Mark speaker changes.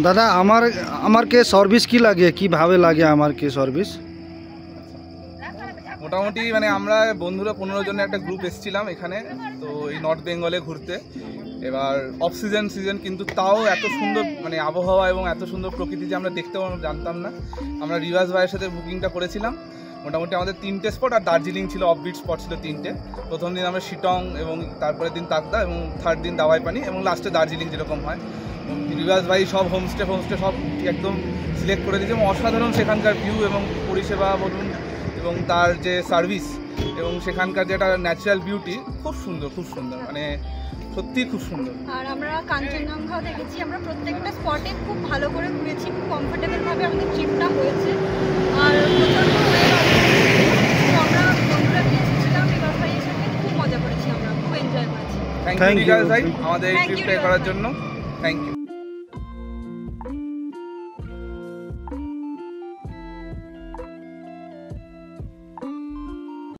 Speaker 1: দাদা আমার আমার কে সার্ভিস কি লাগে, কিভাবে লাগে আমার কে সার্ভিস?
Speaker 2: মোটামুটি মানে আমরা বন্ধুরা 15 জনের একটা গ্রুপ এসেছিলাম এখানে, তো এই নর্থ বেঙ্গলে ঘুরতে। এবার অফ সিজন কিন্তু তাও এত সুন্দর মানে আবহাওয়া এবং এত সুন্দর প্রকৃতি যে আমরা দেখতেও জানতাম না। আমরা রিভাস ভাইয়ের সাথে বুকিংটা করেছিলাম। মোটামুটি আমাদের 3টে স্পট, আর দার্জিলিং ছিল অফবিট স্পট ছিল 3টে। প্রথম দিন আমরা শিটং এবং তারপরের দিন তাকদা এবং থার্ড দিন দাওয়াই পানি এবং লাস্টে দার্জিলিং যেরকম হয়। রিভাস ভাই সব হোমস্টে সব একদম সিলেক্ট করে দিয়েছে এবং অসাধারণ সেখানকার ভিউ এবং পরিষেবা বলুন এবং তার যে সার্ভিস এবং সেখানকার যে একটা ন্যাচারাল বিউটি খুব সুন্দর মানে সত্যিই খুব সুন্দর।
Speaker 3: আর আমরা কাঞ্চনজঙ্ঘাও দেখেছি। আমরা প্রত্যেকটা স্পটে খুব ভালো করে ঘুরেছি, খুব কমফোর্টেবলভাবে আমাদের ট্রিপটা হয়েছে। আর আমরা বন্ধুরা গিয়েছিলাম রিভার ভাইয়ের সাথে, খুব মজা করেছি, আমরা খুব এনজয় করেছি।
Speaker 2: থ্যাংক ইউ রিভাস ভাই আমাদের এই ট্রিপটা করার জন্য। Thank you.